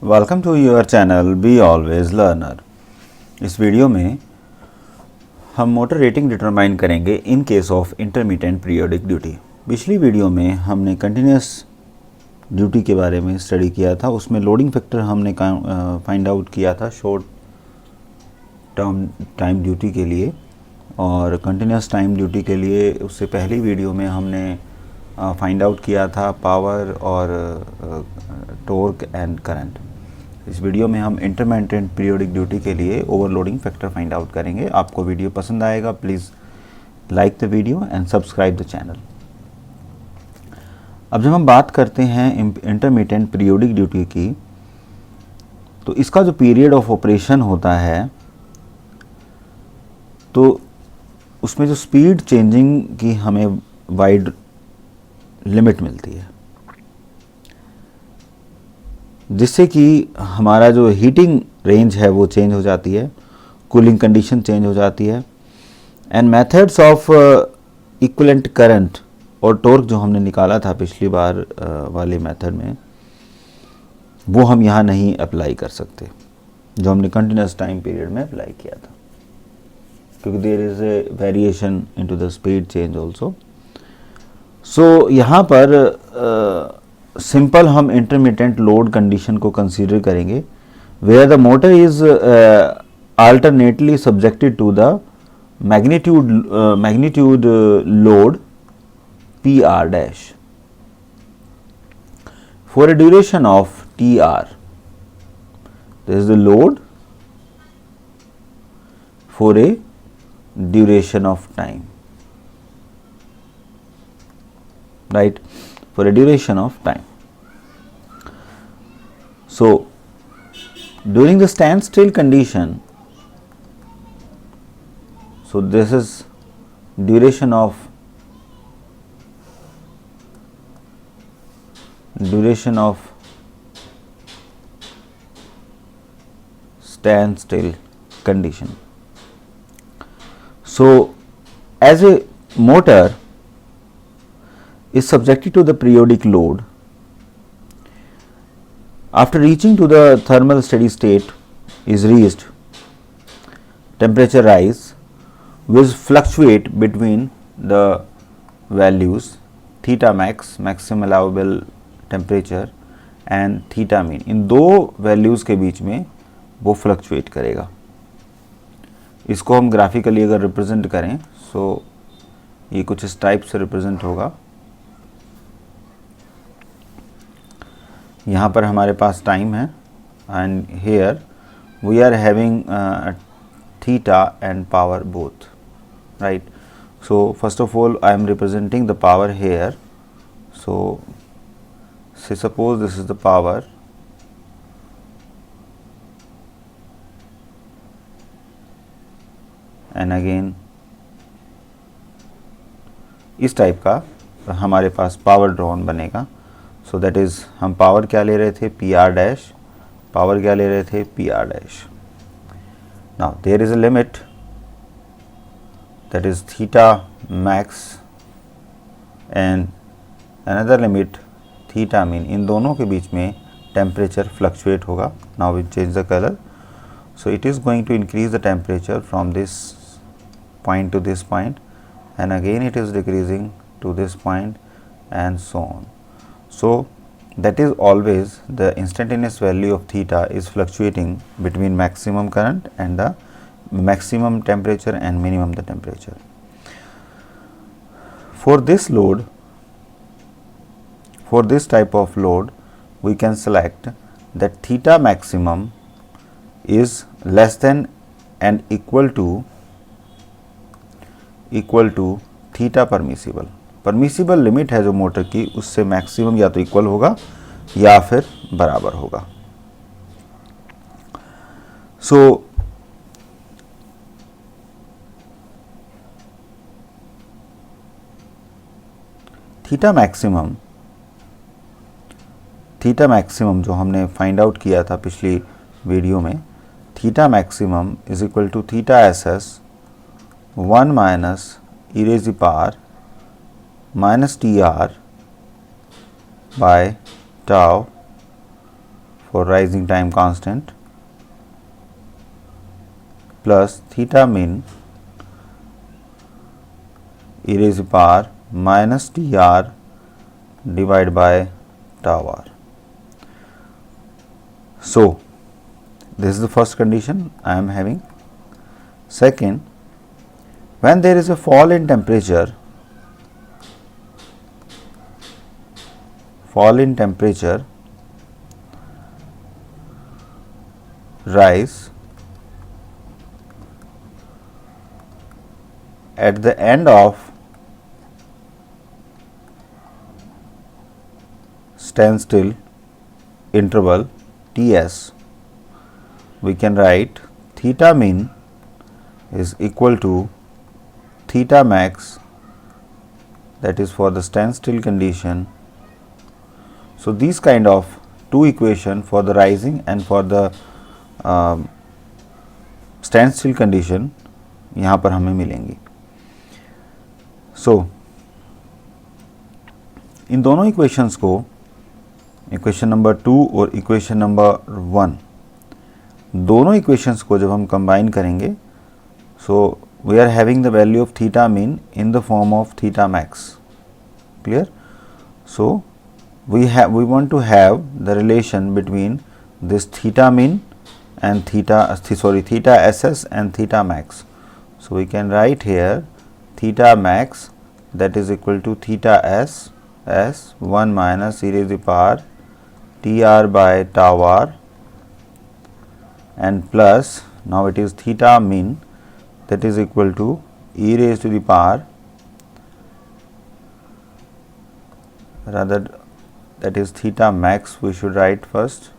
Welcome to your channel be always learner. इस video में हम मोटर रेटिंग डिटरमाइन करेंगे in case of intermittent periodic duty. पिछली video में हमने कंटिन्यूस ड्यूटी के बारे में स्टडी किया था। उसमें लोडिंग फैक्टर हमने फाइंड आउट किया था शॉर्ट टर्म टाइम ड्यूटी के लिए, और कंटिन्यूस टाइम ड्यूटी के लिए उससे पहली वीडियो में हमने फाइंड आउट किया था पावर और टॉर्क एंड करंट। इस वीडियो में हम इंटरमिटेंट पीरियोडिक ड्यूटी के लिए ओवरलोडिंग फैक्टर फाइंड आउट करेंगे। आपको वीडियो पसंद आएगा, please like the video and subscribe the channel. अब जब हम बात करते हैं इंटरमिटेंट पीरियोडिक ड्यूटी की, तो इसका जो पीरियड ऑफ ऑपरेशन होता है, तो उसमें जो स्पीड चेंजिंग की हमें वाइड लिमिट मिलती है, जिससे कि हमारा जो हीटिंग रेंज है वो चेंज हो जाती है, कूलिंग कंडीशन चेंज हो जाती है। And methods of equivalent current और टॉर्क जो हमने निकाला था पिछली बार वाले मेथड में, वो हम यहाँ नहीं अप्लाई कर सकते जो हमने कंटिन्यूस टाइम पीरियड में अप्लाई किया था, क्योंकि there is a variation into the speed change also. So यहाँ पर सिंपल हम इंटरमिटेंट लोड कंडीशन को कंसीडर करेंगे, where the motor is alternately subjected to the magnitude load P R dash for a duration of TR. This is the load for a duration of time, right? For a duration of time. So during the standstill condition, so this is duration of standstill condition. So as a motor is subjected to the periodic load, after reaching to the thermal steady state is reached, temperature rise will fluctuate between the values theta max, maximum allowable temperature, and theta mean. इन दो values के बीच में वो fluctuate करेगा। इसको हम graphically अगर represent करें, सो ये कुछ इस टाइप से रिप्रेजेंट होगा। यहाँ पर हमारे पास टाइम है, and here we are having theta and power both, right? So first of all I am representing the power here. So say suppose this is the power, and again इस type का हमारे पास power drawn बनेगा. So that is हम power क्या ले रहे थे, P R dash. Power क्या ले रहे थे, P R dash. Now there is a limit, that is theta max, and another limit theta mean. इन दोनों के बीच में टेम्परेचर फ्लक्चुएट होगा. Now we change the colour. So it is going to increase the temperature from this point to this point, and again it is decreasing to this point, and so on. So that is always the instantaneous value of theta is fluctuating between maximum current and the maximum temperature and minimum the temperature. For this load, for this type of load, we can select that theta maximum is less than and equal to theta permissible. Permissible limit है जो motor की, उससे maximum या तो equal होगा या फिर बराबर होगा. सो थीटा मैक्सिमम जो हमने फाइंड आउट किया था पिछली वीडियो में, theta maximum is equal to theta S s 1 minus e raised to the power minus TR by tau for rising time constant plus theta min e raised to the power minus Tr divided by tau r. So, this is the first condition I am having. Second, when there is a fall in temperature, rise at the end of standstill interval Ts, we can write theta min is equal to theta max, that is for the standstill condition. So, these kind of two equation for the rising and for the standstill condition यहाँ पर हमें मिलेंगी. So, इन दोनों equations को, equation number 2 और equation number 1, दोनों equations को जब हम कंबाइन करेंगे, सो we are having the value of theta min in the form of theta max. Clear? So, we want to have the relation between this theta min and theta ss and theta max. So, we can write here theta max, that is equal to theta s 1 minus e raised to the power Tr by tau r, and plus now it is theta min, that is equal to e raised to the power, rather that is theta max we should write first,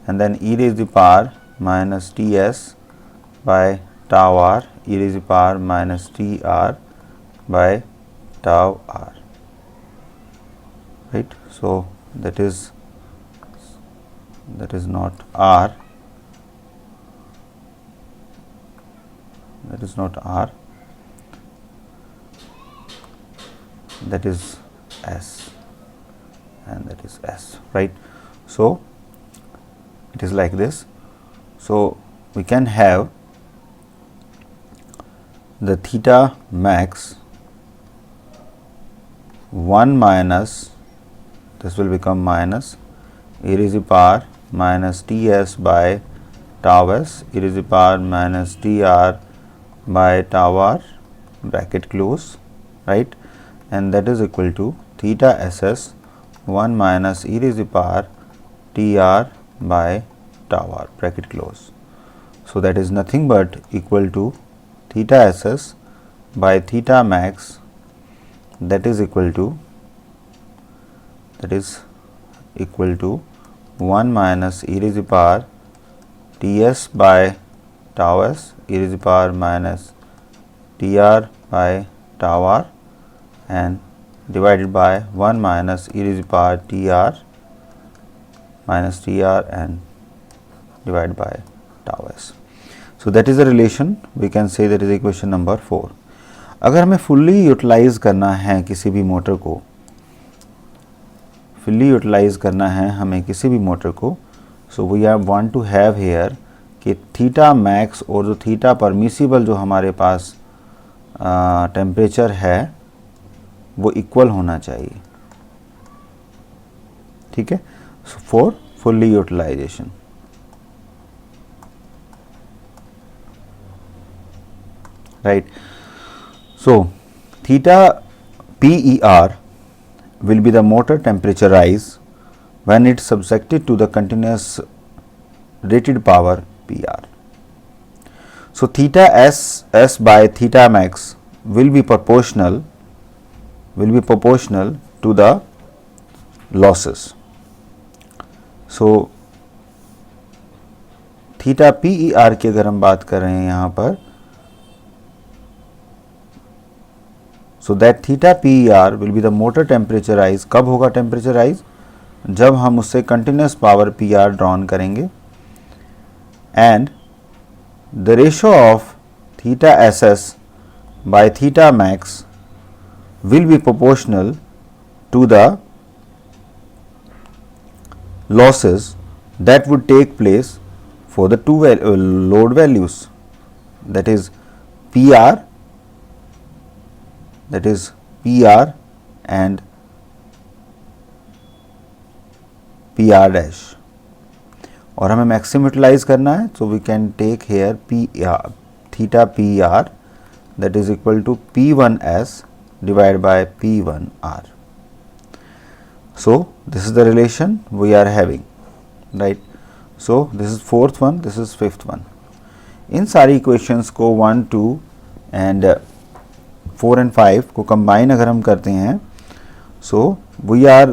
and then e raised to the power minus Ts by tau r, e raised to the power minus Tr by tau r, right. So, that is not r, that is not r, that is s, and that is s, right. So, it is like this. So, we can have the theta max 1 minus, this will become minus e raised to the power minus Ts by tau s, e raised to the power minus Tr by tau r, bracket close, right, and that is equal to theta ss 1 minus e raised to the power Tr by tau r, bracket close. So, that is nothing but equal to theta ss by theta max, that is equal to 1 minus e raised to the power Ts by tau s, e raised to the power minus Tr by tau r, and divided by 1 minus e raised to the power Tr minus Tr and divided by tau s. So, that is the relation, we can say that is equation number 4. अगर हमें fully utilise करना है किसी भी motor को, so we are want to have here कि theta max और जो थीटा परमिसिबल जो हमारे पास टेम्परेचर है वो इक्वल होना चाहिए, ठीक है. So for fully utilisation, right. So, theta PER will be the motor temperature rise when it is subjected to the continuous rated power PR. So, theta S by theta max will be proportional to the losses. So, theta PER की अगर हम बात कर रहे हैं यहाँ पर, so that theta PER will be the motor temperature rise. कब होगा temperature rise? जब हम उससे continuous power PR drawn करेंगे, and the ratio of theta SS by theta max will be proportional to the losses that would take place for the two load values, that is PR and PR dash, और हमें maximum utilise करना है, so we can take here theta PR that is equal to P1S divided by P1R. So this is the relation we are having, right? So this is fourth one, this is fifth one. इन सारी equations को 1, 2 and 4 and 5 को combine अगर हम करते हैं, so we are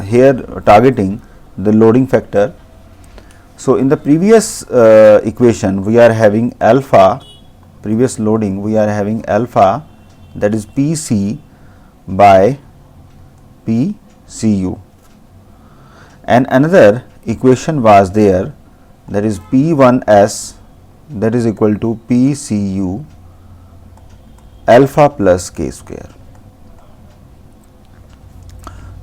here targeting the loading factor. So in the previous equation we are having alpha, previous loading we are having alpha, that is PC by PCU, and another equation was there, that is P1S, that is equal to PCU alpha plus K square.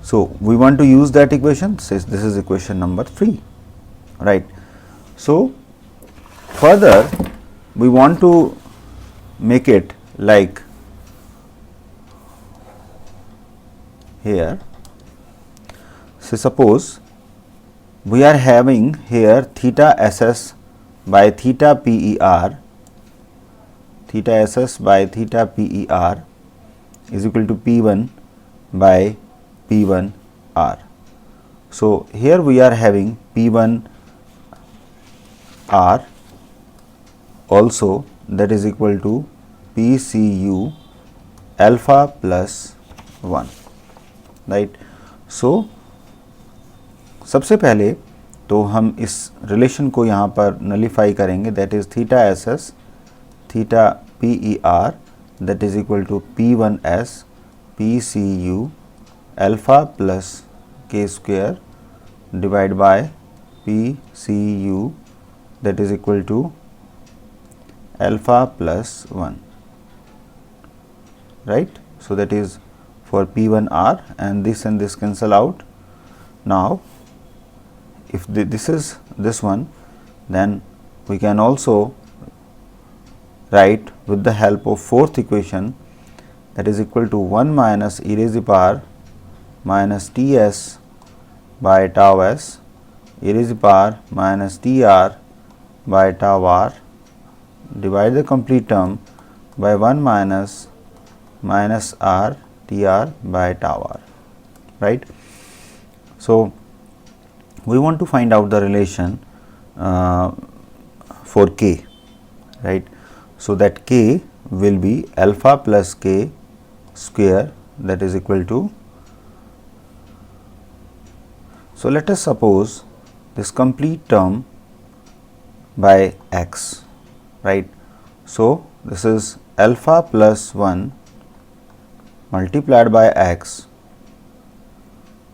So we want to use that equation, says this is equation number 3, right? So further we want to make it like here. So suppose we are having here theta SS by theta PER, theta SS by theta PER is equal to P1 by P1R. So here we are having P1R also, that is equal to PCU alpha plus 1, right? So सबसे पहले तो हम इस relation को यहाँ पर nullify करेंगे, that is theta S S theta P E R that is equal to P1S PCU alpha plus K square divide by PCU that is equal to alpha plus 1, right? So that is for P1R, and this cancel out. Now if this is this one, then we can also write with the help of fourth equation, that is equal to 1 minus e raised to the power minus Ts by tau s e raised to the power minus Tr by tau r, divide the complete term by 1 minus r Tr by tau r, right? So we want to find out the relation for k, right? So that k will be alpha plus k square, that is equal to, so let us suppose this complete term by x, right? So this is alpha plus 1 multiplied by x,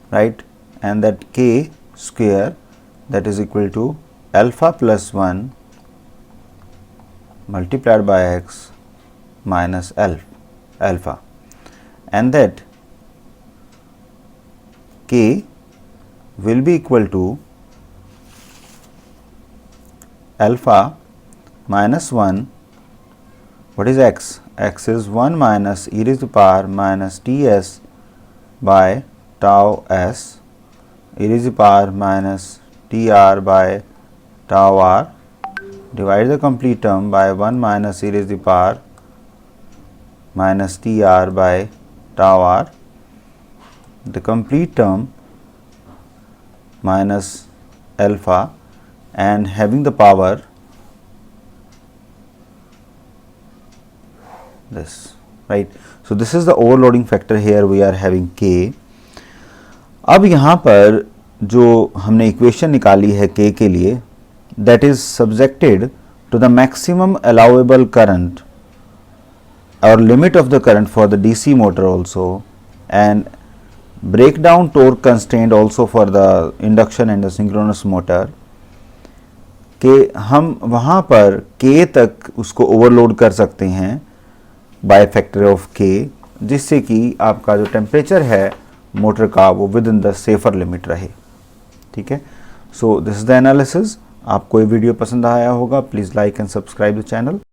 right? And that k square, that is equal to alpha plus 1 multiplied by x minus alpha, and that k will be equal to alpha minus 1, what is x? X is 1 minus e raised to the power minus Ts by tau s e raised to the power minus Tr by tau r, divide the complete term by 1 minus e raised to the power minus Tr by tau r, the complete term minus alpha, and having the power this, right? So this is the overloading factor, here we are having k. अब यहाँ पर जो हमने equation निकाली है k के लिए, that is subjected to the maximum allowable current or limit of the current for the DC motor also, and breakdown torque constraint also for the induction and the synchronous motor, कि हम वहाँ पर k तक उसको overload कर सकते हैं by factor of k, जिससे कि आपका जो टेम्परेचर है मोटर का वो with in the safer limit रहे, ठीक है? So this is the analysis. आपको ये वीडियो पसंद आया होगा, please like and subscribe the channel.